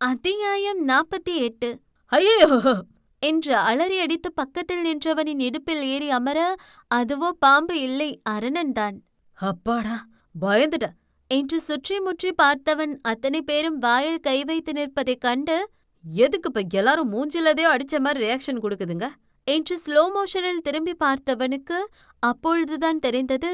அத்தியாயம் 48. ஐயோ என்று அலறி அடித்து பக்கத்தில் நின்றவனின் இடுப்பில் ஏறி அமர, அதுவோ பாம்பு இல்லை, அரணன்தான். அப்பாடா, பயந்துட்ட. என்று சுற்றி முற்றி பார்த்தவன் அத்தனை பேரும் வாயில் கை வைத்து நிற்பதைக் கண்டு, எதுக்கு இப்ப எல்லாரும் மூஞ்சிலதே அடிச்ச மாதிரி ரியாக்ஷன் கொடுக்குதுங்க? என்று ஸ்லோ மோஷனில் திரும்பி பார்த்தவனுக்கு அப்பொழுதுதான் தெரிந்தது,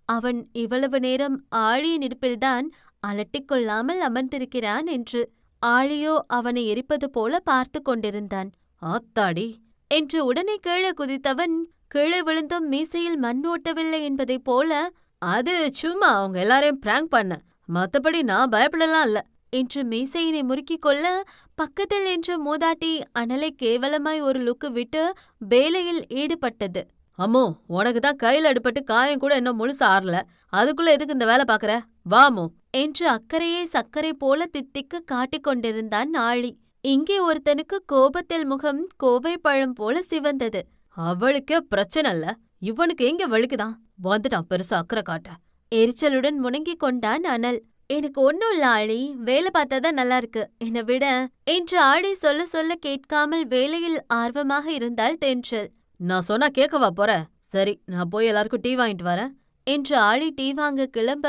அவன் இவ்வளவு நேரம் ஆழியின் இடுப்பில்தான் அலட்டிக்கொள்ளாமல் அமர்ந்திருக்கிறான் என்று. ஆழியோ அவனை எரிப்பது போல பார்த்து கொண்டிருந்தான். ஆத்தாடி என்று உடனே கீழே குதித்தவன் கீழே விழுந்தும் மீசையில் மண் ஓட்டவில்லை என்பதைப் போல, அது சும்மா அவங்க எல்லாரையும் பிராங்க் பண்ண, மத்தபடி நான் பயப்படலாம் இல்ல என்று மீசையினை முறுக்கிக் கொள்ள, பக்கத்தில் நின்ற மூதாட்டி அனலை கேவலமாய் ஒரு லுக்கு விட்டு வேலையில் ஈடுபட்டது. அம்மோ, உனக்கு தான் கையில் அடிபட்டு காயம் கூட இன்னும் முழுசா ஆறல, அதுக்குள்ள எதுக்கு இந்த வேலை பாக்குற? வாமோ என்று அக்கறையை சர்க்கரை போல தித்திக்க காட்டிக் கொண்டிருந்தான் ஆழி. இங்கே ஒருத்தனுக்கு கோபத்தில் முகம் கோவை பழம் போல சிவந்தது. அவளுக்கே பிரச்சனை இல்ல, இவனுக்கு எங்க வலிக்குதான்? வந்துட்டான் பெருசா அக்கறை காட்ட. எரிச்சலுடன் முணங்கிக் கொண்டான் அனல். எனக்கு ஒன்னும் இல்ல ஆழி, வேலை பார்த்தாதான் நல்லா இருக்கு, என்னை விட என்று ஆழி சொல்ல சொல்ல கேட்காமல் வேலையில் ஆர்வமாக இருந்தாள் தென்றல். நான் சொன்னா கேட்கவா போற? சரி, நான் போய் எல்லாருக்கும் டீ வாங்கிட்டு வரேன் என்று ஆழி டீ வாங்க கிளம்ப,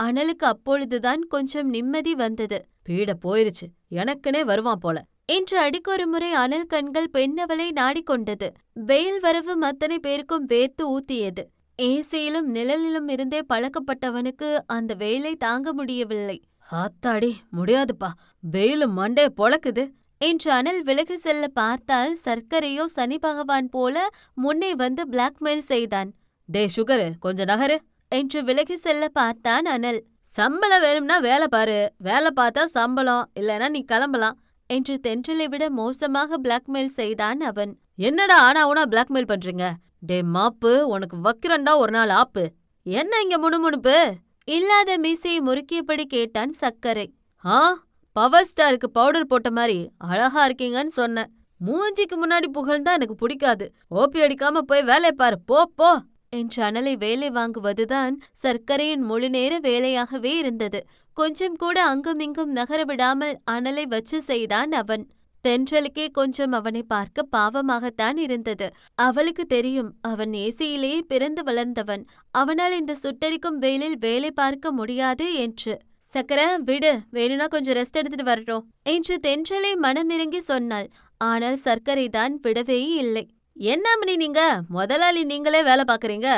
அனலுக்கு அப்பொழுதுதான் கொஞ்சம் நிம்மதி வந்தது. பீட போயிருச்சு, எனக்குனே வருவான் போல என்று அடிக்கொரு முறை அனல் கண்கள் பெண்ணவளை நாடிக்கொண்டது. வெயில் வரவு அத்தனை பேருக்கும் வேர்த்து ஊத்தியது. ஏசியிலும் நிழலிலும் இருந்தே பழக்கப்பட்டவனுக்கு அந்த வெயிலை தாங்க முடியவில்லை. ஆத்தாடி முடியாதுப்பா, வெயிலு மண்டே பொழக்குது என்று அனல் விலகி செல்ல பார்த்தால், சர்க்கரையோ சனி பகவான் போல முன்னே வந்து பிளாக்மெயில் செய்தான். டே சுகரு, கொஞ்ச நகரு என்று விலகி செல்ல பார்த்தான் அனல். சம்பளம் வேணும்னா வேலை பாரு, வேலை பார்த்தா சம்பளம், இல்லைன்னா நீ கிளம்பலாம் என்று தென்றலை விட மோசமாக பிளாக்மெயில் செய்தான் அவன். என்னடா ஆனா உனா பிளாக்மெயில் பண்றீங்க? டே மாப்பு, உனக்கு வக்கிரண்டா ஒரு நாள் ஆப்பு. என்ன இங்க முணுமுணுப்பு? இல்லாத மீசையை முறுக்கியபடி கேட்டான் சர்க்கரை. பவர் ஸ்டாருக்கு பவுடர் போட்ட மாதிரி அழகா இருக்கீங்கன்னு சொன்ன. மூஞ்சிக்கு முன்னாடி புகழ்ந்தா எனக்கு பிடிக்காது. ஓபி அடிக்காம போய் வேலையை பாரு, போ போ என்று அனலை வேலை வாங்குவதுதான் சர்க்கரையின் முழு நேர வேலையாகவே இருந்தது. கொஞ்சம் கூட அங்குமிங்கும் நகர விடாமல் அனலை வச்சு செய்தான் அவன். தென்றலுக்கே கொஞ்சம் அவனை பார்க்க பாவமாகத்தான் இருந்தது. அவளுக்கு தெரியும், அவன் ஏசியிலேயே பிறந்து வளர்ந்தவன், அவனால் இந்த சுட்டரிக்கும் வெயிலில் வேலை பார்க்க முடியாது என்று. சக்கரை விடு, வேணும்னா கொஞ்சம் ரெஸ்ட் எடுத்துட்டு வரட்டும் என்று தென்றலை மனமிறங்கி சொன்னாள். ஆனால் சர்க்கரை தான் விடவே இல்லை. என்ன மணி நீங்க முதலாளி, நீங்களே வேலை பாக்குறீங்க,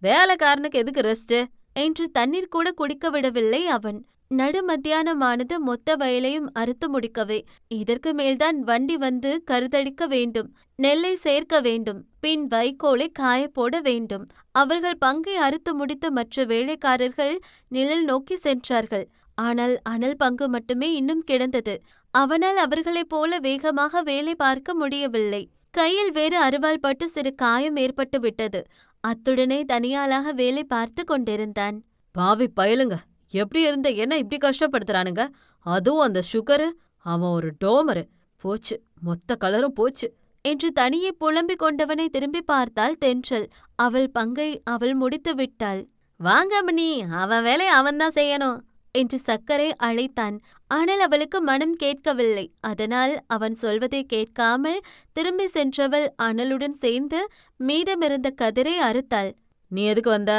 வேலைக்காரனுக்கு எதுக்கு ரெஸ்ட் என்று தண்ணீர் கூட குடிக்க விடவில்லை அவன். நடு மத்தியானமானது, மொத்த வயலையும் அறுத்து முடிக்கவே. இதற்கு மேல்தான் வண்டி வந்து கருதடிக்க வேண்டும், நெல்லை சேர்க்க வேண்டும், பின் வைக்கோலை காய போட வேண்டும். அவர்கள் பங்கை அறுத்து முடித்து மற்ற வேலைக்காரர்கள் நிழல் நோக்கி சென்றார்கள். ஆனால் அனல் பங்கு மட்டுமே இன்னும் கிடந்தது. அவனால் அவர்களைப் போல வேகமாக வேலை பார்க்க முடியவில்லை. கையில் வேறு அருவாள் பட்டு சிறு காயம் ஏற்பட்டு விட்டது. அத்துடனே தனியாளாக வேலை பார்த்து கொண்டிருந்தான். பாவி பயலுங்க, எப்படி இருந்த என்ன இப்படி கஷ்டப்படுத்துறானுங்க? அதுவும் அந்த சுகரு, அவன் ஒரு டோமரு, போச்சு, மொத்த கலரும் போச்சு என்று தனியே புலம்பிக் கொண்டவனை திரும்பி பார்த்தாள் தென்றல். அவள் பங்கை அவள் முடித்து விட்டாள். வாங்க மணி, அவன் வேலையை அவன்தான் செய்யணும் என்று சர்க்கரை அழைத்தான். ஆனால் அவளுக்கு மனம் கேட்கவில்லை. அதனால் அவன் சொல்வதை கேட்காமல் திரும்பி சென்றவள் அனலுடன் சேர்ந்து மீதமிருந்த கதிரை அறுத்தாள். நீ எதுக்கு வந்த?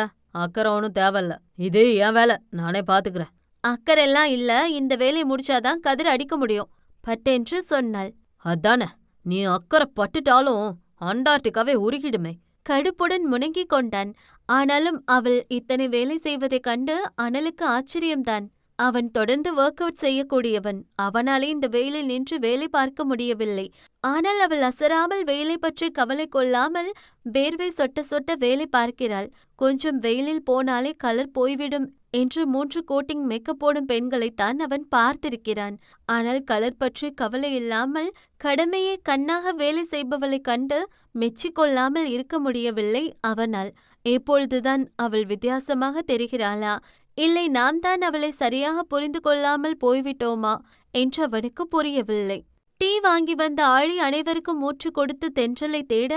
அக்கறை ஒன்றும் தேவையில்ல, இது என் வேலை, நானே பாத்துக்கிறேன். அக்கறையெல்லாம் இல்ல, இந்த வேலையை முடிச்சாதான் கதிர் அடிக்க முடியும் பட்டென்று சொன்னாள். அதானே, நீ அக்கறை பட்டுட்டாலும் அண்டார்டிகாவே உருகிடுமே. கடுப்புடன் முணங்கிக் கொண்டான். ஆனாலும் அவள் இத்தனை வேலை செய்வதைக் கண்டு அனலுக்கு ஆச்சரியம்தான். அவன் தொடர்ந்து ஒர்க் அவுட் செய்யக்கூடியவன், அவனாலே இந்த வெயிலில் நின்று வேலை பார்க்க முடியவில்லை. ஆனால் அவள் அசராமல் வேலை பற்றி கவலை கொள்ளாமல் வேர்வை சொட்ட சொட்ட வேலை பார்க்கிறாள். கொஞ்சம் வெயிலில் போனாலே கலர் போய்விடும் என்று 3 கோட்டிங் மேக்கப் போடும் பெண்களைத்தான் அவன் பார்த்திருக்கிறான். ஆனால் கலர் பற்றி கவலை இல்லாமல் கடமையை கண்ணாக வேலை செய்பவளைக் கண்டு மெச்சிக்கொள்ளாமல் இருக்க முடியவில்லை அவனால். எப்பொழுதுதான் அவள் வித்தியாசமாக தெரிகிறாளா, இல்லை நாம் தான் அவளை சரியாக புரிந்து கொள்ளாமல் போய்விட்டோமா என்று அவனுக்கு புரியவில்லை. டீ வாங்கி வந்த ஆழி அனைவருக்கும் மூச்சு கொடுத்து தென்றலை தேட,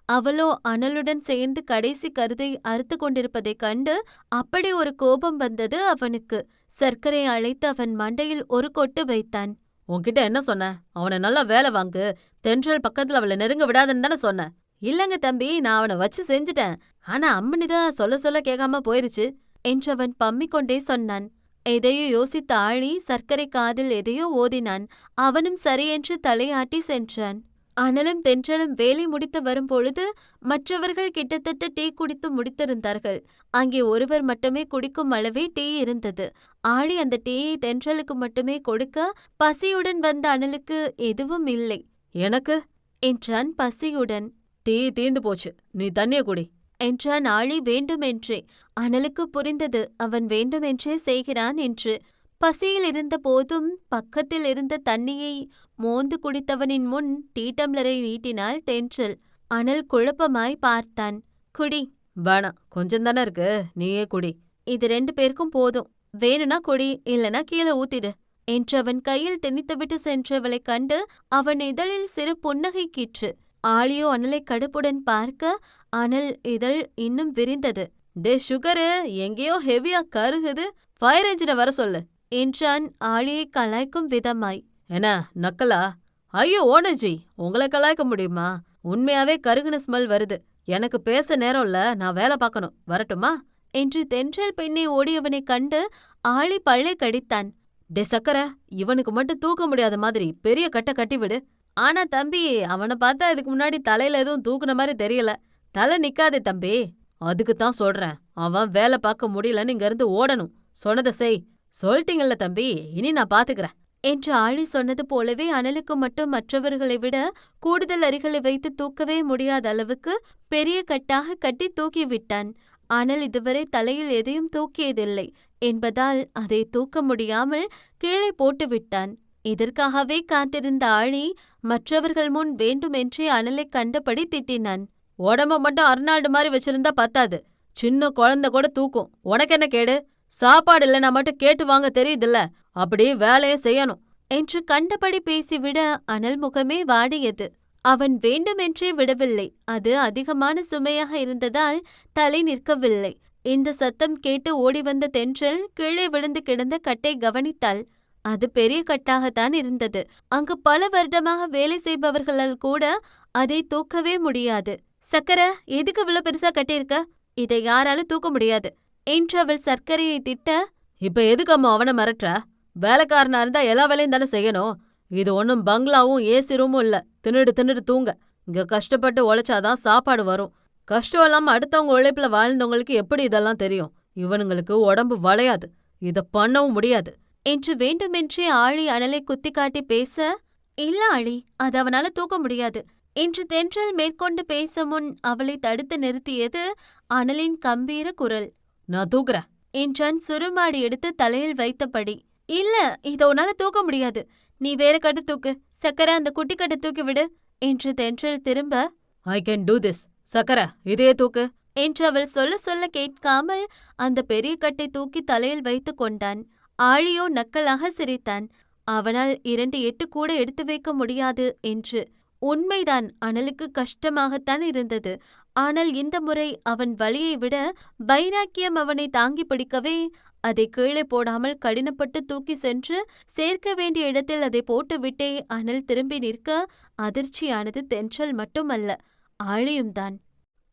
அவளோ அனலுடன் சேர்ந்து கடைசி கருதை அறுத்து கொண்டிருப்பதைக் கண்டு அப்படி ஒரு கோபம் வந்தது அவனுக்கு. சர்க்கரை அழைத்து அவன் மண்டையில் ஒரு கொட்டு வைத்தான். உன்கிட்ட என்ன சொன்னேன்? அவனை நல்லா வேலை வாங்கு. தென்றல் பக்கத்துல அவளை நெருங்க விடாதன்னு தானே சொன்னேன். இல்லங்க தம்பி, நான் அவனை வச்சு செஞ்சுட்டேன். ஆனா அம்மனிதான் சொல்ல சொல்ல கேட்காம போயிருச்சு என்றவன் பம்மிக் கொண்டே சொன்னான். எதையோ யோசித்த ஆழி சர்க்கரை காதில் எதையோ ஓதினான். அவனும் சரியென்று தலையாட்டி சென்றான். அனலும் தென்றலும் வேலை முடித்து வரும்பொழுது மற்றவர்கள் கிட்டத்தட்ட டீ குடித்து முடித்திருந்தார்கள். அங்கே ஒருவர் மட்டுமே குடிக்கும் அளவே டீ இருந்தது. ஆழி அந்த டீயை தென்றலுக்கு மட்டுமே கொடுக்க பசியுடன் வந்த அனலுக்கு எதுவும் இல்லை. எனக்கு என்றான் பசியுடன். டீ தீந்து போச்சு, நீ தண்ணிய குடி என்றான் ஆழி வேண்டுமென்றே. அனலுக்கு புரிந்தது அவன் வேண்டுமென்றே செய்கிறான் என்று. பசியில் இருந்த போதும் பக்கத்தில் இருந்த தண்ணியை மோந்து குடித்தவனின் முன் டீ டம்ளரை நீட்டினாள் தென்றல். அனல் குழப்பமாய் பார்த்தான். குடி. வேணாம், கொஞ்சம் தானே இருக்கு, நீயே குடி. இது 2 பேருக்கும் போதும். வேணும்னா குடி, இல்லனா கீழே ஊத்திடு என்றவன் கையில் திணித்துவிட்டு சென்றவளைக் கண்டு அவன் இதழில் சிறு புன்னகை கீற்று. ஆழியோ அனலை கடுப்புடன் பார்க்க அனல் இதழ் இன்னும் விரிந்தது. டே சுகரு, எங்கேயோ ஹெவியா கருகுது, ஃபயர் என்ஜினை வர சொல்லு என்றான் ஆழியை கலாய்க்கும் விதமாய். என்ன நக்கலா? ஐயோ ஓனர்ஜி, உங்களை கலாய்க்க முடியுமா? உண்மையாவே கருகுன ஸ்மெல் வருது. எனக்கு பேச நேரம் இல்ல, நான் வேலை பார்க்கணும். வரட்டுமா என்று தென்றல் பின்னே ஓடியவனைக் கண்டு ஆழி பல்லை கடித்தான். டே சக்கர, இவனுக்கு மட்டும் தூக்க முடியாத மாதிரி பெரிய கட்டை கட்டிவிடு. ஆனா தம்பி, அவனை பார்த்தா இதுக்கு முன்னாடி தலையில எதுவும் தூக்குன மாதிரி தெரியல. தலை நிக்காதே தம்பி. அதுக்குத்தான் சொல்றேன், அவன் வேலை பார்க்க முடியலன்னு இங்க இருந்து ஓடணும். சொன்னதை செய். சொல்லிட்டீங்கல்ல தம்பி, இனி நான் பாத்துக்கிறேன் என்று ஆழி சொன்னது போலவே அனலுக்கு மட்டும் மற்றவர்களை விட கூடுதல் அரிகளை வைத்து தூக்கவே முடியாத அளவுக்கு பெரிய கட்டாக கட்டி தூக்கிவிட்டான். அனல் இதுவரை தலையில் எதையும் தூக்கியதில்லை என்பதால் அதை தூக்க முடியாமல் கீழே போட்டுவிட்டான். இதற்காகவே காத்திருந்த ஆழி மற்றவர்கள் முன் வேண்டுமென்றே அனலை கண்டபடி திட்டினான். உடம்ப மட்டும் அர்னால்டு மாதிரி வச்சிருந்தா பத்தாது, சின்ன குழந்தை கூட தூக்கும். உனக்கு என்ன கேடு? சாப்பாடு இல்லைன்னா மட்டும் கேட்டு வாங்க தெரியுதுல்ல, அப்படி வேலையும் செய்யணும் என்று கண்டபடி பேசிவிட அனல் முகமே வாடியது. அவன் வேண்டுமென்றே விடவில்லை. அது அதிகமான சுமையாக இருந்ததால் தலை நிற்கவில்லை. இந்த சத்தம் கேட்டு ஓடிவந்த தென்றல் கீழே விழுந்து கிடந்த கட்டை கவனித்தாள். அது பெரிய கட்டாகத்தான் இருந்தது. அங்கு பல வருடமாக வேலை செய்பவர்களால் கூட அதை தூக்கவே முடியாது. சக்கரை, எதுக்கு இவ்வளவு பெருசா கட்டியிருக்க? இதை யாராலும் தூக்க முடியாது என்று அவள் சர்க்கரையை திட்ட, இப்ப எதுக்கு அம்மா அவனை மிரட்டுற? வேலைக்காரனா இருந்தா எல்லா வேலையும் தானே செய்யணும். இது ஒன்னும் பங்களாவும் ஏசி ரூமும் இல்ல, தின்னுடு தின்னுடு தூங்க. இங்க கஷ்டப்பட்டு உழைச்சாதான் சாப்பாடு வரும். கஷ்டம் இல்லாம அடுத்தவங்க உழைப்புல வாழ்ந்தவங்களுக்கு எப்படி இதெல்லாம் தெரியும்? இவனுங்களுக்கு உடம்பு வளையாது, இத பண்ணவும் முடியாது என்று வேண்டுமென்றே ஆழி அனலை குத்தி காட்டி பேச, இல்ல ஆழி, அது அவனால தூக்க முடியாது என்று தென்றல் மேற்கொண்டு பேச முன் அவளை தடுத்து நிறுத்தியது அனலின் கம்பீர குரல். நான் தூக்குறேன் என்றான் சுருமாடி எடுத்து தலையில் வைத்தபடி. இல்ல, இத உன்னால தூக்க முடியாது. நீ வேற கட்டு தூக்கு. சக்கரை, அந்த குட்டி கட்டு தூக்கி விடு என்று தென்றல் திரும்ப, ஐ கேன் டூ திஸ். சக்கரை, இதே தூக்கு என்று அவள் சொல்ல சொல்ல கேட்காமல் அந்த பெரிய கட்டை தூக்கி தலையில் வைத்து கொண்டான். ஆழியோ நக்கலாக சிரித்தான். அவனால் 2 எட்டு கூட எடுத்து வைக்க முடியாது என்று. உண்மைதான், அனலுக்கு கஷ்டமாகத்தான் இருந்தது. ஆனால் இந்த முறை அவன் வலியை விட வைராக்கியம் அவனை தாங்கி பிடிக்கவே அதை கீழே போடாமல் கடினப்பட்டு தூக்கி சென்று சேர்க்க வேண்டிய இடத்தில் அதை போட்டுவிட்டே அனல் திரும்பி நிற்க அதிர்ச்சியானது தென்றல் மட்டுமல்ல, ஆழியும்தான்.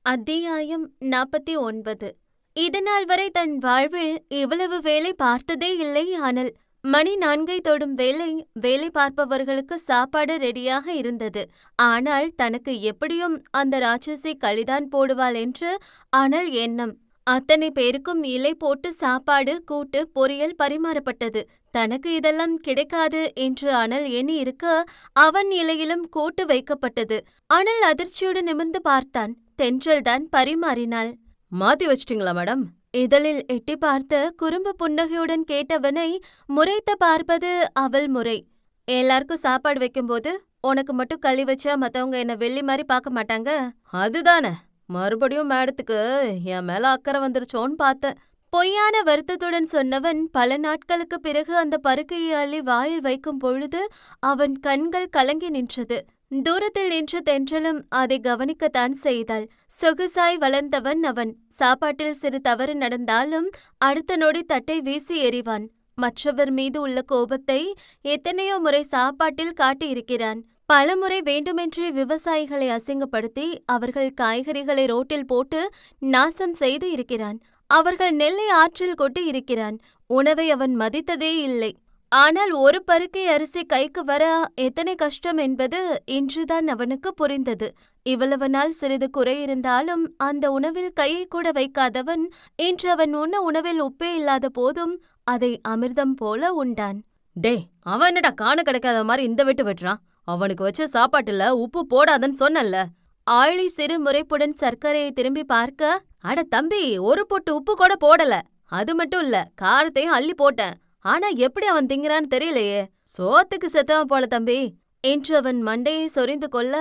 அத்தியாயம் 49. இதனால் வரை தன் வாழ்வில் இவ்வளவு வேலை பார்த்ததே இல்லை அனல். மணி 4 தொடும் வேலை பார்ப்பவர்களுக்கு சாப்பாடு ரெடியாக இருந்தது. ஆனால் தனக்கு எப்படியும் அந்த ராட்சசி களிதான் போடுவாள் என்று அனல் எண்ணம். அத்தனை பேருக்கும் இலை போட்டு சாப்பாடு, கூட்டு, பொரியல் பரிமாறப்பட்டது. தனக்கு இதெல்லாம் கிடைக்காது என்று அனல் எண்ணி இருக்க அவன் இலையிலும் கூட்டு வைக்கப்பட்டது. அனல் அதிர்ச்சியுடன் நிமிர்ந்து பார்த்தான். தென்றல்தான் பரிமாறினாள். மாத்தி வச்சிட்டீங்களா மேடம்? இதழில் எட்டி பார்த்த குறும்பு புன்னகையுடன் கேட்டவனை முறைத்த பார்ப்பது அவள் முறை. எல்லாருக்கும் சாப்பாடு வைக்கும்போது உனக்கு மட்டும் களி வச்சா மத்தவங்க என்ன வெள்ளி மாதிரி பார்க்க மாட்டாங்க. அதுதானே, மறுபடியும் மேடத்துக்கு என் மேல அக்கறை வந்துருச்சோன்னு பார்த்தேன். பொய்யான வருத்தத்துடன் சொன்னவன் பல நாட்களுக்கு பிறகு அந்த பருக்கையை அள்ளி வாயில் வைக்கும் பொழுது அவன் கண்கள் கலங்கி நின்றது. தூரத்தில் நின்று தென்றலும் அதை கவனிக்கத்தான் செய்தாள். சொகுசாய் வளர்ந்தவன் அவன். சாப்பாட்டில் சிறு தவறு நடந்தாலும் அடுத்த நொடி தட்டை வீசி எறிவான். மற்றவர் மீது உள்ள கோபத்தை எத்தனையோ முறை சாப்பாட்டில் காட்டியிருக்கிறான். பலமுறை வேண்டுமென்றே விவசாயிகளை அசிங்கப்படுத்தி அவர்கள் காய்கறிகளை ரோட்டில் போட்டு நாசம் செய்து இருக்கிறான். அவர்கள் நெல்லை ஆற்றில் கொட்டி இருக்கிறான். உணவை அவன் மதித்ததே இல்லை. ஆனால் ஒரு பருக்கை அரிசி கைக்கு வர எத்தனை கஷ்டம் என்பது இன்றுதான் அவனுக்கு புரிந்தது. இவ்வளவு நாள் சிறிது குறை இருந்தாலும் அந்த உணவில் கையை கூட வைக்காதவன் இன்று அவன் உண்ண உணவில் உப்பே இல்லாத போதும் அதை அமிர்தம் போல உண்டான். டேய், அவன் என்னடா காண கிடைக்காத மாதிரி இந்த வெட்டு வெட்டுறான்? அவனுக்கு வச்ச சாப்பாட்டுல உப்பு போடாதன்னு சொன்னல்ல. ஆழி சிறு முறைப்புடன் சர்க்கரையை திரும்பி பார்க்க, அட தம்பி, ஒரு பொட்டு உப்பு கூட போடல. அது மட்டும் இல்ல, காரத்தையும் அள்ளி போட்டேன். ஆனா எப்படி அவன் திங்கிறான்னு தெரியலையே. சோத்துக்கு செத்தவன் போல தம்பி என்று அவன் மண்டையை சொரிந்து கொள்ள,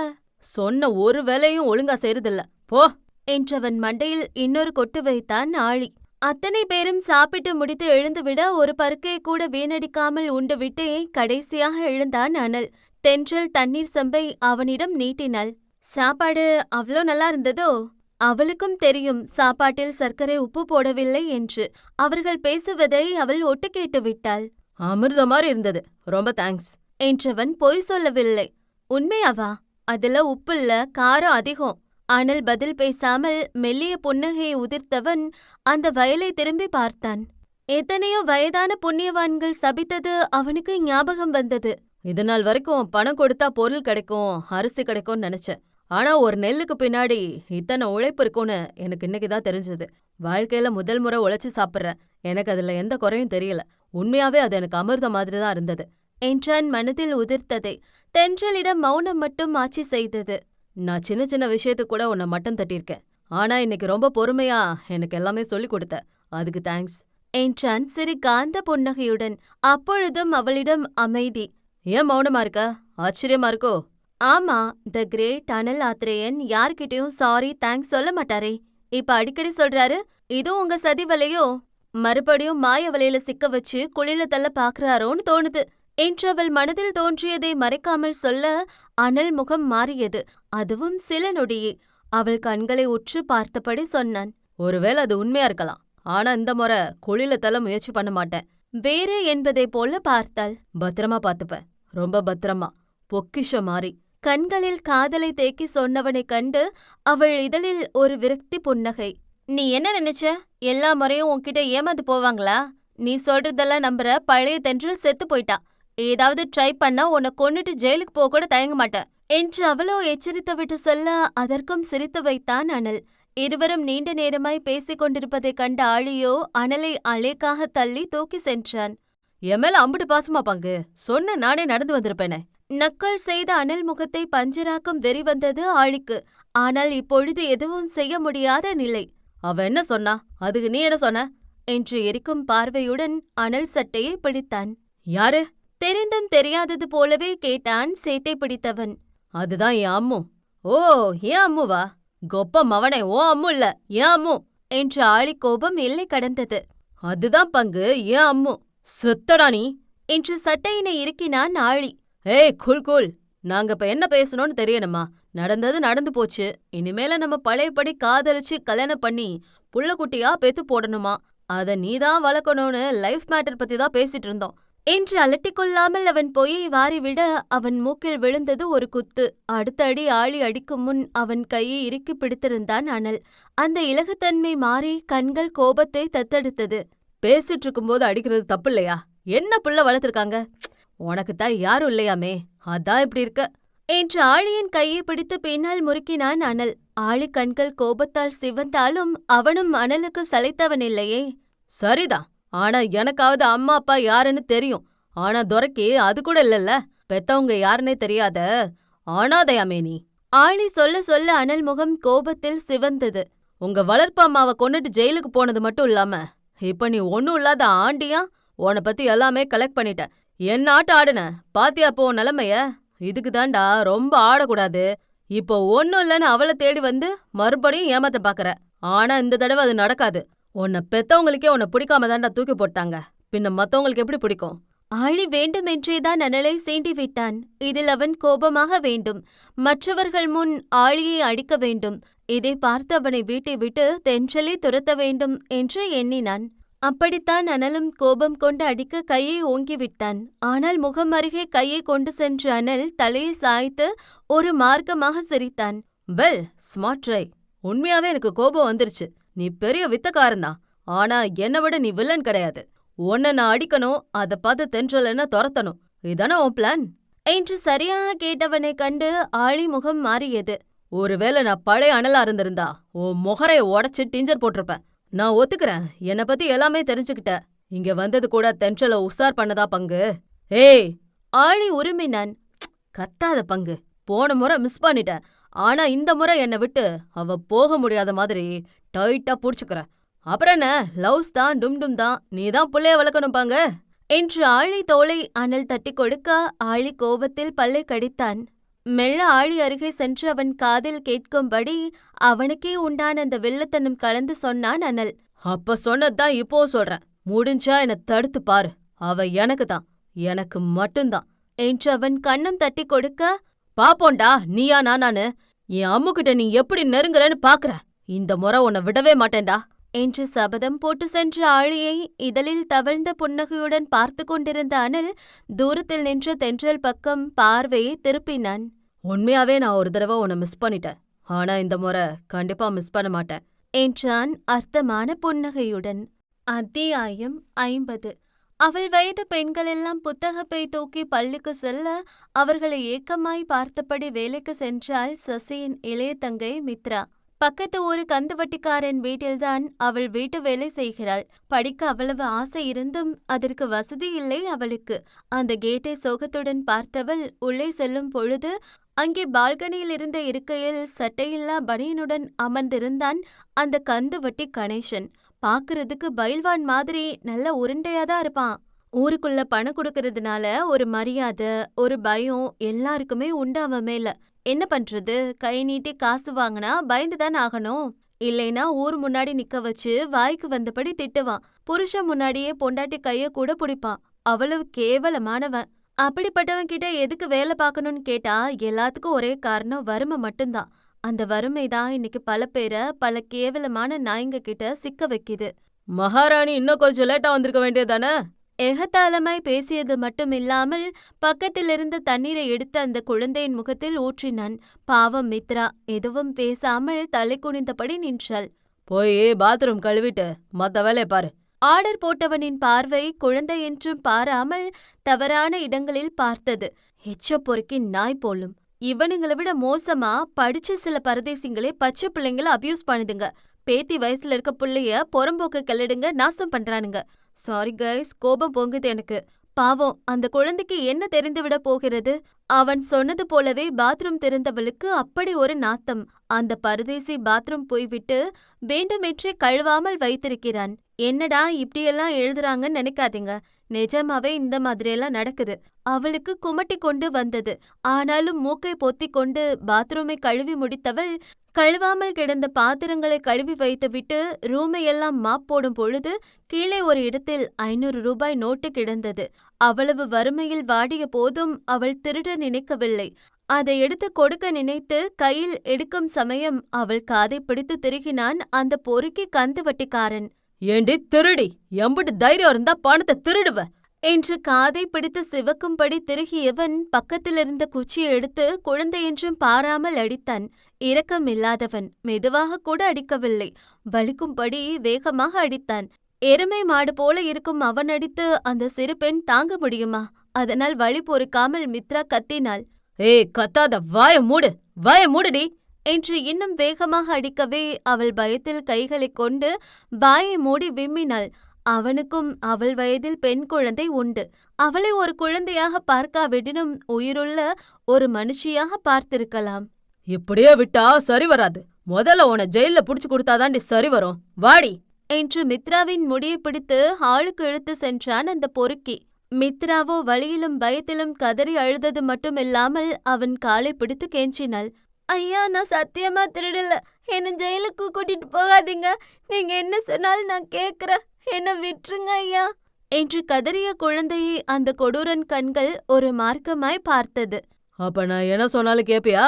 சொன்ன ஒரு வேலையும் ஒழுங்கா செய்யறதில்ல, போ என்றவன் மண்டையில் இன்னொரு கொட்டு வைத்தான் ஆழி. அத்தனை பேரும் சாப்பிட்டு முடித்து எழுந்துவிட ஒரு பருக்கையை கூட வீணடிக்காமல் உண்டுவிட்டே கடைசியாக எழுந்தான் அனல். தென்றல் தண்ணீர் செம்பை அவனிடம் நீட்டினாள். சாப்பாடு அவ்வளோ நல்லா இருந்ததோ? அவளுக்கும் தெரியும் சாப்பாட்டில் சர்க்கரை உப்பு போடவில்லை என்று. அவர்கள் பேசுவதை அவள் ஒட்டு கேட்டு விட்டாள். அமிர்த மாதிரி இருந்தது, ரொம்ப தேங்க்ஸ் என்றவன் பொய் சொல்லவில்லை. உண்மையாவா? அதுல உப்பில்ல, காரம் அதிகம். அனல் பதில் பேசாமல் மெல்லிய புன்னகையை உதிர்த்தவன் அந்த வயலை திரும்பி பார்த்தான். எத்தனையோ வயதான புண்ணியவான்கள் சபித்தது அவனுக்கு ஞாபகம் வந்தது. இது நாள் வரைக்கும் பணம் கொடுத்தா பொருள் கிடைக்கும், அரிசி கிடைக்கும்னு நினைச்சேன். ஆனா ஒரு நெல்லுக்கு பின்னாடி இத்தனை உழைப்பு இருக்கும்னு எனக்கு இன்னைக்குதான் தெரிஞ்சது. வாழ்க்கையில முதல் முறை உழைச்சு சாப்பிட்றேன். எனக்கு அதுல எந்த குறையும் தெரியல. உண்மையாவே அது எனக்கு அமிர்த மாதிரி தான் இருந்தது என்றான் மனதில் உதிர்த்ததை. தென்றலிடம் மௌனம் மட்டும் ஆட்சி செய்தது. நான் சின்ன சின்ன விஷயத்துக்கு கூட உன்னை மட்டம் தட்டியிருக்கேன். ஆனா இன்னைக்கு ரொம்ப பொறுமையா எனக்கு எல்லாமே சொல்லி கொடுத்த, அதுக்கு தேங்க்ஸ் என்றான் சிறு காந்த புன்னகையுடன். அப்பொழுதும் அவளிடம் அமைதி. ஏன் மௌனமா இருக்க? ஆச்சரியமா இருக்கோ? ஆமா, த கிரேட் அனல் ஆத்ரேயன் யார்கிட்டயும் சாரி தேங்க்ஸ் சொல்ல மாட்டாரே. இப்ப அடிக்கடி சொல்றாரு. இதுவும் உங்க சதி வலையோ? மறுபடியும் மாய வலையில சிக்க வச்சு குளில தள்ள பாக்குறாரோன்னு தோணுது என்று அவள் மனதில் தோன்றியதை மறைக்காமல் சொல்ல அனல் முகம் மாறியது. அதுவும் சில நொடியே. அவள் கண்களை உற்று பார்த்தபடி சொன்னான். ஒருவேளை அது உண்மையா இருக்கலாம். ஆனா இந்த முறை குளில தள்ள முயற்சி பண்ண மாட்டேன். வேறு என்பதை போல பார்த்தாள். பத்திரமா பாத்துப்பேன், ரொம்ப பத்திரமா, பொக்கிஷ மாறி. கண்களில் காதலை தேக்கி சொன்னவனைக் கண்டு அவள் இதழில் ஒரு விரக்தி புன்னகை. நீ என்ன நினைச்ச? எல்லா முறையும் உன்கிட்ட ஏமாந்து போவாங்களா? நீ சொல்றதெல்லாம் நம்புற பழைய தென்றல் செத்து போயிட்டா. ஏதாவது ட்ரை பண்ணா உன்னை கொன்னுட்டு ஜெயிலுக்கு போக கூட தயங்க மாட்டேன் என்று அவளோ எச்சரித்து விட்டு சொல்ல அதற்கும் சிரித்து வைத்தான் அனல். இருவரும் நீண்ட நேரமாய் பேசிக் கொண்டிருப்பதைக் கண்ட ஆழியோ அனலை அலேக்காக தள்ளி தூக்கி சென்றான். என் மேல அம்புட்டு பாசமா பங்கு சொன்ன நானே நடந்து வந்திருப்பேனே. நக்கல் செய்த அனல் முகத்தை பஞ்சராக்கும் வெறி வந்தது ஆழிக்கு. ஆனால் இப்பொழுது எதுவும் செய்ய முடியாத நிலை. அவ என்ன சொன்னா? அதுக்கு நீ என்ன சொன்ன என்று எரிக்கும் பார்வையுடன் அனல் சட்டையை பிடித்தான். யாரு? தெரிந்தும் தெரியாதது போலவே கேட்டான் சேட்டை பிடித்தவன். அதுதான் என் அம்மு. ஓ, ஏன் அம்முவா? கொப்ப மவனே, ஓ அம்மு இல்ல, ஏன் அம்மு என்று ஆழி கோபம் எல்லை கடந்தது. அதுதான் பங்கு, ஏன் அம்மு. செத்தடா நீ என்று சட்டையினை இறுக்கினான் ஆழி. ஏய் கூல் கூல், நாங்க இப்ப என்ன பேசணும்னு தெரியணுமா? நடந்தது நடந்து போச்சு. இனிமேல நம்ம பழையபடி காதலிச்சு கல்யாணம் பண்ணி புள்ள குட்டியா பெத்து போடணுமா? அத நீதான் வளர்க்கணும்னு லைஃப் மேட்டர் பத்தி தான் பேசிட்டு இருந்தோம் என்று அலட்டிக்கொள்ளாமல் அவன் பொய்யை வாரிவிட அவன் மூக்கில் விழுந்தது ஒரு குத்து. அடுத்த அடி ஆழி அடிக்கும் முன் அவன் கையை இறுக்கி பிடித்திருந்தான் அனல். அந்த இலகுத்தன்மை மாறி கண்கள் கோபத்தை தத்தெடுத்தது. பேசிட்டு இருக்கும்போது அடிக்கிறது தப்பு இல்லையா? என்ன புள்ள வளர்த்திருக்காங்க? உனக்குத்தான் யாரும் இல்லையாமே, அதான் இப்படி இருக்க என்று ஆழியின் கையை பிடித்து பின்னால் முறுக்கினான் அனல். ஆழி கண்கள் கோபத்தால் சிவந்தாலும் அவனும் அனலுக்கு சளைத்தவனில்லையே. சரிதான், ஆனா எனக்காவது அம்மா அப்பா யாருன்னு தெரியும். ஆனா துரைக்கு அது கூட இல்லல்ல. பெத்தவங்க யாருன்னே தெரியாத அனாதையாமே நீ. ஆழி சொல்ல சொல்ல அனல் முகம் கோபத்தில் சிவந்தது. உங்க வளர்ப்பு அம்மாவை கொன்னுட்டு ஜெயிலுக்கு போனது மட்டும் இல்லாம இப்ப நீ ஒன்னும் இல்லாத ஆண்டியா? உன்னை பத்தி எல்லாமே கலெக்ட் பண்ணிட்ட. என்ன ஆட்டம் ஆடுன பாத்தியா போ நிலைமைய? இதுக்கு தாண்டா ரொம்ப ஆடக்கூடாது. இப்போ ஒன்னும் இல்லன்னு அவளை தேடி வந்து மறுபடியும் ஏமாத்த பாக்குற. ஆனா இந்த தடவை அது நடக்காது. உன்னை பெத்தவங்களுக்கே உன்னை பிடிக்காம தாண்டா தூக்கி போட்டாங்க. பின்ன மத்தவங்களுக்கு எப்படி பிடிக்கும்? ஆழி வேண்டுமென்றேதான் அனலை சீண்டி விட்டான். இதில் அவன் கோபமாக வேண்டும். மற்றவர்கள் முன் ஆழியை அடிக்க வேண்டும். இதை பார்த்து அவனை வீட்டை விட்டு தென்றலை துரத்த வேண்டும் என்று எண்ணினான். அப்படித்தான் அனலும் கோபம் கொண்டு அடிக்க கையை ஓங்கிவிட்டான். ஆனால் முகம் அருகே கையை கொண்டு சென்ற அனல் தலையை சாய்த்து ஒரு மார்க்கமாக சிரித்தான். Well, smart try. உண்மையாவே எனக்கு கோபம் வந்துருச்சு. நீ பெரிய வித்தக்காரன்தான். ஆனா என்னை விட நீ வில்லன் கிடையாது. உன்னை நான் அடிக்கணும், அதை பார்த்து தென்றலன்னு துரத்தணும். இதானே உன் பிளான்? என்று சரியாக கேட்டவனைக் கண்டு ஆழி முகம் மாறியது. ஒருவேளை நான் பழைய அனலா இருந்திருந்தா உன் முகரைய உடைச்சு டிஞ்சர் போட்டிருப்பேன். நான் ஒத்துக்கிறேன், என்னை பத்தி எல்லாமே தெரிஞ்சுக்கிட்ட. இங்க வந்தது கூட தென்றலை உசார் பண்ணதா பங்கு. ஏய், ஆழி உருமினான். கத்தாத பங்கு. போன முறை மிஸ் பண்ணிட்டேன். ஆனா இந்த முறை என்னை விட்டு அவ போக முடியாத மாதிரி டைட்டா புடிச்சுக்கிற. அப்புறம் என்ன, லவ்ஸ் தான், டும் தான். நீதான் புள்ளைய வளர்க்கணும் பாங்க என்று ஆழி தோளை அனல் தட்டி கொடுக்க ஆழி கோபத்தில் பல்லை கடித்தான். மெல்ல ஆழி அருகே சென்று அவன் காதில் கேட்கும்படி அவனுக்கே உண்டான அந்த வெள்ளத்தனம் கலந்து சொன்னான் அனல். அப்ப சொன்னதுதான் இப்போ சொல்றேன். முடிஞ்சா என்னை தடுத்து பாரு. அவ எனக்கு தான், எனக்கு மட்டும்தான் என்று அவன் கண்ணம் தட்டி கொடுக்க, பாப்போண்டா நீயா நானானு. என் அம்முகிட்ட நீ எப்படி நெருங்குறன்னு பாக்குற. இந்த முறை உன்னை விடவே மாட்டேன்டா என்று சபதம் போட்டு சென்ற ஆழியை இதழில் தவழ்ந்த புன்னகையுடன் பார்த்து கொண்டிருந்த அனல் தூரத்தில் நின்ற தென்றல் பக்கம் பார்வையை திருப்பினான். உண்மையாவே நான் ஒரு தடவை உன்னை மிஸ் பண்ணிட்டேன். ஆனா இந்த முறை கண்டிப்பா மிஸ் பண்ண மாட்டேன் என்றான் அர்த்தமான புன்னகையுடன். அத்தியாயம் 50. அவள் வயது பெண்களெல்லாம் புத்தகப்பை தூக்கி பள்ளிக்கு செல்ல அவர்களை ஏக்கமாய் பார்த்தபடி வேலைக்கு சென்றாள் சசியின் இளைய தங்கை மித்ரா. பக்கத்து ஊரு கந்துவட்டிக்காரன் வீட்டில்தான் அவள் வீட்டு வேலை செய்கிறாள். படிக்க அவ்வளவு ஆசை இருந்தும் அதற்கு வசதி இல்லை அவளுக்கு. அந்த கேட்டை சோகத்துடன் பார்த்தவள் உள்ளே செல்லும் பொழுது அங்கே பால்கனியில் இருந்த இருக்கையில் சட்டையில்லா பனியனுடன் அமர்ந்திருந்தான் அந்த கந்துவட்டி கணேசன். பாக்குறதுக்கு பயில்வான் மாதிரி நல்ல உருண்டையாதான் இருப்பான். ஊருக்குள்ள பணம் கொடுக்கறதுனால ஒரு மரியாதை, ஒரு பயம் எல்லாருக்குமே உண்டு அவன் மேல. என்ன பண்றது, கை நீட்டி காசு வாங்கினா பயந்துதான் ஆகணும். இல்லைனா ஊர் முன்னாடி நிக்க வச்சு வாய்க்கு வந்தபடி திட்டுவான். புருஷன் முன்னாடியே பொண்டாட்டி கைய கூட பிடிப்பான். அவ்வளவு கேவலமானவன். அப்படிப்பட்டவன் கிட்ட எதுக்கு வேலை பார்க்கணும்னு கேட்டா எல்லாத்துக்கும் ஒரே காரணம் வறுமை மட்டும்தான். அந்த வறுமைதான் இன்னைக்கு பல பேரை பல கேவலமான நாய்ங்க கிட்ட சிக்க வைக்குது. மகாராணி இன்னும் கொஞ்சம் லேட்டா வந்திருக்க வேண்டியதானே? எகத்தாளமாய் பேசியது மட்டுமில்லாமல் பக்கத்திலிருந்து தண்ணீரை எடுத்து அந்த குழந்தையின் முகத்தில் ஊற்றினான். பாவம் மித்ரா எதுவும் பேசாமல் தலை குனிந்தபடி நின்றாள். போய் பாத்ரூம் கழுவிட்டு மத்த வேலையை பாரு. ஆர்டர் போட்டவனின் பார்வை குழந்தை என்றும் பாராமல் தவறான இடங்களில் பார்த்தது. எச்ச பொறுக்கி நாய் போலும். இவனுங்களை விட மோசமா படிச்ச சில பரதேசிங்களே பச்சை பிள்ளைங்கள அபியூஸ் பண்ணுதுங்க. பேத்தி வயசுல இருக்க புள்ளைய புறம்போக்கு கிளடுங்க நாசம் பண்றானுங்க. சாரி கைஸ், கோபம் பொங்குது எனக்கு. பாவம் அந்த குழந்தைக்கு என்ன தெரிந்துவிட போகிறது? அவன் சொன்னது போலவே பாத்ரூம் திறந்தவளுக்கு அப்படி ஒரு நாத்தம். அந்த பரதேசி பாத்ரூம் போய்விட்டு வேண்டுமென்றே கழுவாமல் வைத்திருக்கிறான். என்னடா இப்படியெல்லாம் எழுதுறாங்கன்னு நினைக்காதீங்க. நிஜமாவே இந்த மாதிரியெல்லாம் நடக்குது. அவளுக்கு குமட்டி கொண்டு வந்தது. ஆனாலும் மூக்கை பொத்திக் கொண்டு பாத்ரூமை கழுவி முடித்தவள் கழுவாமல் கிடந்த பாத்திரங்களை கழுவி வைத்துவிட்டு ரூமையெல்லாம் மாப் போடும் பொழுது கீழே ஒரு இடத்தில் 500 ரூபாய் நோட்டு கிடந்தது. அவ்வளவு வறுமையில் வாடிய போதும் அவள் திருட நினைக்கவில்லை. அதை எடுத்து கொடுக்க நினைத்து கையில் எடுக்கும் சமயம் அவள் காதை பிடித்து திருகினான் அந்த பொறுக்கி கந்துவட்டிக்காரன். ஏண்டி திருடி, எம்புட்டு தைரியம் இருந்தா பணத்தை திருடுவ என்று காதை பிடித்து சிவக்கும்படி திருகியவன் பக்கத்திலிருந்த குச்சியை எடுத்து குழந்தை என்றும் பாராமல் அடித்தான். இரக்கமில்லாதவன். மெதுவாக கூட அடிக்கவில்லை, வலிக்கும்படி வேகமாக அடித்தான். எருமை மாடு போல இருக்கும் அவன் அடித்து அந்த சிறு பெண் தாங்க முடியுமா? அதனால் வலி பொறுக்காமல் மித்ரா கத்தினாள். ஏய் கத்தாத, வாய மூடு, வாய மூடுடி என்று இன்னும் வேகமாக அடிக்கவே அவள் பயத்தில் கைகளைக் கொண்டு வாயை மூடி விம்மினாள். அவனுக்கும் அவள் வயதில் பெண் குழந்தை உண்டு. அவளை ஒரு குழந்தையாக பார்க்காவிடனும் உயிருள்ள ஒரு மனுஷியாக பார்த்திருக்கலாம். இப்படியே விட்டா சரி வராது. முதல்ல உன ஜெயில புடிச்சு கொடுத்தாதாண்டி சரி வரும். வாடி என்று மித்ராவின் முடியை பிடித்து ஹாலுக்கு இழுத்து சென்றான் அந்த பொறுக்கி. மித்ராவோ வலியிலும் பயத்திலும் கதறி அழுதது மட்டுமில்லாமல் அவன் காலை பிடித்து கெஞ்சினாள். ஐயா, நான் சத்தியமா திருடல. என்ன ஜெயிலுக்கு கூட்டிட்டு போகாதீங்க. நீங்க என்ன சொன்னாலும் நான் கேக்குறேன். என்ன விட்டுருங்க ஐயா என்று கதறிய குழந்தையை அந்த கொடூரன் கண்கள் ஒரு மார்க்கமாய் பார்த்தது. அப்ப நான் என்ன சொன்னாலும் கேப்பியா?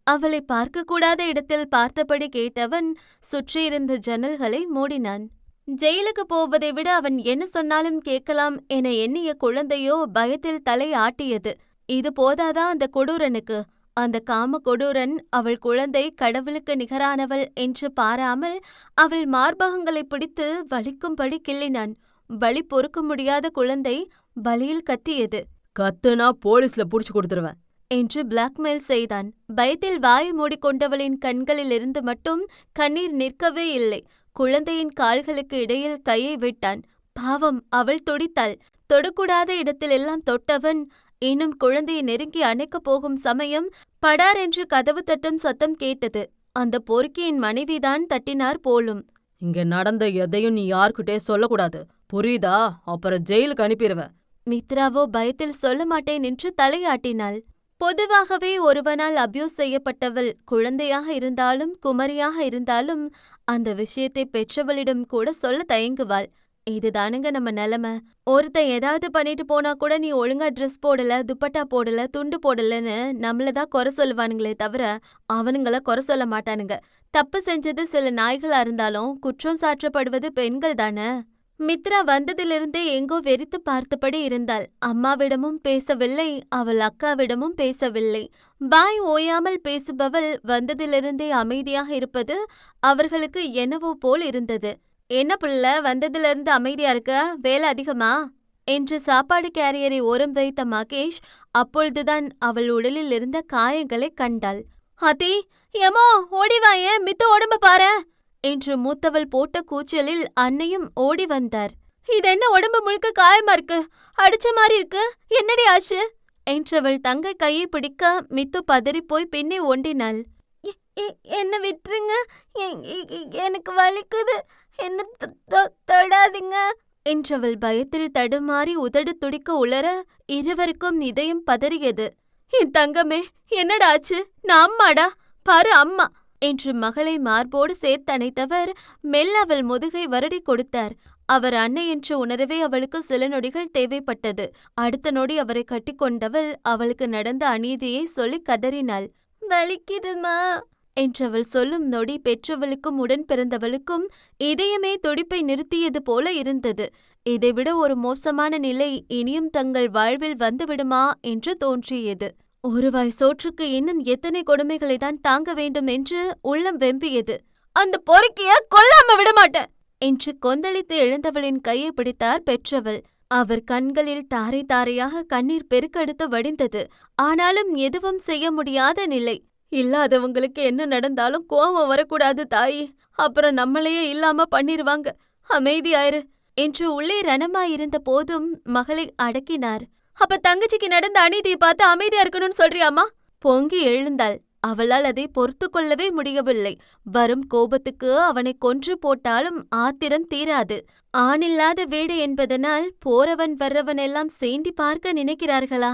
அவளை பார்க்கக்கூடாத இடத்தில் பார்த்தபடி கேட்டவன் சுற்றியிருந்த ஜன்னல்களை மூடினான். ஜெயிலுக்கு போவதை விட அவன் என்ன சொன்னாலும் கேட்கலாம் என எண்ணிய குழந்தையோ பயத்தில் தலை ஆட்டியது. இது போதாதா அந்த கொடூரனுக்கு? அந்த காம கொடூரன் அவள் குழந்தை கடவுளுக்கு நிகரானவள் என்று பாராமல் அவள் மார்பகங்களை பிடித்து வலிக்கும்படி கிள்ளினான். வலி பொறுக்க முடியாத குழந்தை வலியில் கத்தியது. கத்துனா போலீஸ்ல புடிச்சு கொடுத்துருவேன் என்று பிளாக்மெயில் செய்தான். பயத்தில் வாயை மூடிக்கொண்டவளின் கண்களிலிருந்து மட்டும் கண்ணீர் நிற்கவே இல்லை. குழந்தையின் கால்களுக்கு இடையில் கையை விட்டான். பாவம், அவள் துடித்தாள். தொடக்கூடாத இடத்திலெல்லாம் தொட்டவன் இன்னும் குழந்தையை நெருங்கி அணைக்கப் போகும் சமயம் படார் என்று கதவு தட்டும் சத்தம் கேட்டது. அந்த பொறுக்கியின் மனைவிதான் தட்டினார் போலும். இங்க நடந்த எதையும் நீ யார்கிட்டே சொல்லக்கூடாது, புரியுதா? அப்புறம் ஜெயிலுக்கு அனுப்பிடுவேன். மித்ராவோ பயத்தில் சொல்ல மாட்டேன் என்று தலையாட்டினாள். பொதுவாகவே ஒருவனால் அபியூஸ் செய்யப்பட்டவள் குழந்தையாக இருந்தாலும் குமரியாக இருந்தாலும் அந்த விஷயத்தை பெற்றவளிடம் கூட சொல்ல தயங்குவாள். இதுதானுங்க நம்ம நிலைமை. ஒருத்தன் ஏதாவது பண்ணிட்டு போனா கூட நீ ஒழுங்கா ட்ரெஸ் போடல, துப்பட்டா போடல, துண்டு போடலன்னு நம்மளதான் குறை சொல்லுவானுங்களே தவிர அவனுங்கள குறை சொல்ல மாட்டானுங்க. தப்பு செஞ்சது சில நாய்களா இருந்தாலும் குற்றம் சாற்றப்படுவது பெண்கள் தானே. மித்ரா வந்ததிலிருந்தே எங்கோ வெறித்து பார்த்தபடி இருந்தாள். அம்மாவிடமும் பேசவில்லை, அவள் அக்காவிடமும் பேசவில்லை. வாய் ஓயாமல் பேசுபவள் வந்ததிலிருந்தே அமைதியாக இருப்பது அவர்களுக்கு என்னவோ போல் இருந்தது. என்ன புள்ள, வந்ததிலிருந்து அமைதியா இருக்க, வேலை அதிகமா என்று சாப்பாடு கேரியரை ஓரம் வைத்த மகேஷ் அப்பொழுதுதான் அவள் உடலில் இருந்த காயங்களை கண்டாள். அதி, எமோ ஓடிவாயே, மித்த உடம்ப பாரு என்று மூத்தவள் போட்ட கூச்சலில் அன்னையும் ஓடி வந்தார். இதென்ன உடம்பு முழுக்க காயமா இருக்கு, அடிச்ச மாதிரி இருக்கு, என்னடி ஆச்சு என்றவள் தங்கை கையை பிடிக்க மித்து பதறிப்போய் பின்னே ஒண்டினாள். என்ன விட்டுருங்க, எனக்கு வலிக்குது, என்ன தொடாதீங்க என்றவள் பயத்தில் தடுமாறி உதடு துடிக்க உளர இருவருக்கும் இதயம் பதறியது. என் தங்கமே, என்னடாச்சு? நான் அம்மாடா, பாரு அம்மா என்று மகளை மார்போடு சேர்த்தணைத்தவர் மெல்ல அவள் முதுகை வருடி கொடுத்தார். அவர் அன்னை என்று உணரவே அவளுக்கு சில நொடிகள் தேவைப்பட்டது. அடுத்த நொடி அவரை கட்டிக்கொண்டவள் அவளுக்கு நடந்த அநீதியை சொல்லி கதறினாள். வலிக்குதுமா என்றவள் சொல்லும் நொடி பெற்றவளுக்கும் உடன் பிறந்தவளுக்கும் இதயமே துடிப்பை நிறுத்தியது போல இருந்தது. இதைவிட ஒரு மோசமான நிலை இனியும் தங்கள் வாழ்வில் வந்துவிடுமா என்று தோன்றியது. ஒரு வாய் சோற்றுக்கு இன்னும் எத்தனை கொடுமைகளை தான் தாங்க வேண்டும் என்று உள்ளம் வெம்பியது. அந்த பொறுக்கிய கொல்லாம விடமாட்டேன் என்று கொந்தளித்து எழுந்தவளின் கையை பிடித்தார் பெற்றவள். அவர் கண்களில் தாரை தாரையாக கண்ணீர் பெருக்கெடுத்து வடிந்தது. ஆனாலும் எதுவும் செய்ய முடியாத நிலை. இல்லாதவங்களுக்கு என்ன நடந்தாலும் கோபம் வரக்கூடாது தாயி, அப்புறம் நம்மளையே இல்லாம பண்ணிருவாங்க, அமைதியாயிரு என்று உள்ளே ரணமாயிருந்த போதும் மகளை அடக்கினார். அப்ப தங்கச்சிக்கு நடந்த அநீதியை பார்த்து அமைதியா இருக்கணும்னு சொல்றியாமா? பொங்கி எழுந்தாள். அவளால் அதை பொறுத்து கொள்ளவே முடியவில்லை. வரும் கோபத்துக்கு அவனை கொன்று போட்டாலும் ஆத்திரம் தீராது. ஆணில்லாத வீடு என்பதனால் போறவன் வர்றவன் எல்லாம் சேண்டி பார்க்க நினைக்கிறார்களா?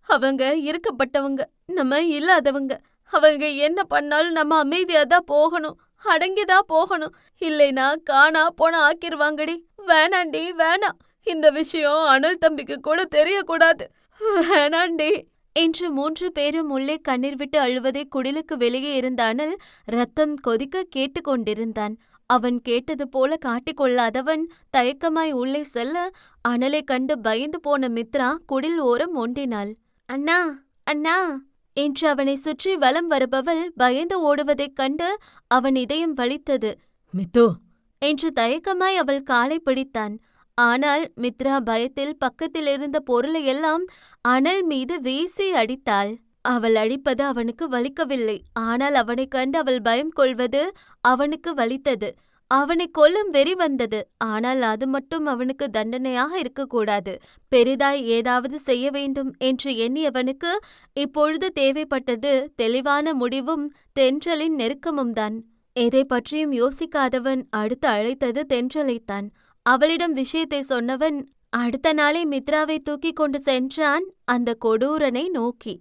அவங்க இருக்கப்பட்டவங்க, நம்ம இல்லாதவங்க. அவங்க என்ன பண்ணாலும் நம்ம அமைதியாதான் போகணும், அடங்கிதான் போகணும். இல்லைனா காணா போன ஆக்கிருவாங்கடி. வேணாண்டி, வேணாம். இந்த விஷயம் அனல் தம்பிக்கு கூட தெரியக்கூடாது, வேணாண்டி என்று 3 பேரும் உள்ளே கண்ணீர் விட்டு அழுவதை குடிலுக்கு வெளியே இருந்த அனல் ரத்தம் கொதிக்க கேட்டுக்கொண்டிருந்தான். அவன் கேட்டது போல காட்டிக்கொள்ளாதவன் தயக்கமாய் உள்ளே செல்ல அனலை கண்டு பயந்து போன மித்ரா குடில் ஓரம் ஒண்டினாள். அண்ணா, அண்ணா என்று அவனை சுற்றி வலம் வருபவள் பயந்து ஓடுவதைக் கண்டு அவன் இதயம் வலித்தது. மித்து என்று தயக்கமாய் அவள் காலை பிடித்தான். ஆனால் மித்ரா பயத்தில் பக்கத்திலிருந்த பொருளையெல்லாம் அனல் மீது வீசி அடித்தாள். அவள் அடிப்பது அவனுக்கு வலிக்கவில்லை. ஆனால் அவனைக் கண்டு அவள் பயம் கொள்வது அவனுக்கு வலித்தது. அவனை கொல்லும் வெறி வந்தது. ஆனால் அது மட்டும் அவனுக்கு தண்டனையாக இருக்கக்கூடாது. பெரிதாய் ஏதாவது செய்ய வேண்டும் என்று எண்ணியவனுக்கு இப்பொழுது தேவைப்பட்டது தெளிவான முடிவும் தென்றலின் நெருக்கமும் தான். எதை பற்றியும் யோசிக்காதவன் அடுத்து அழைத்தது தென்றலைத்தான். அவளிடம் விஷயத்தை சொன்னவன் அடுத்த நாளே மித்ராவை தூக்கி கொண்டு சென்றான் அந்த கொடூரனை நோக்கி.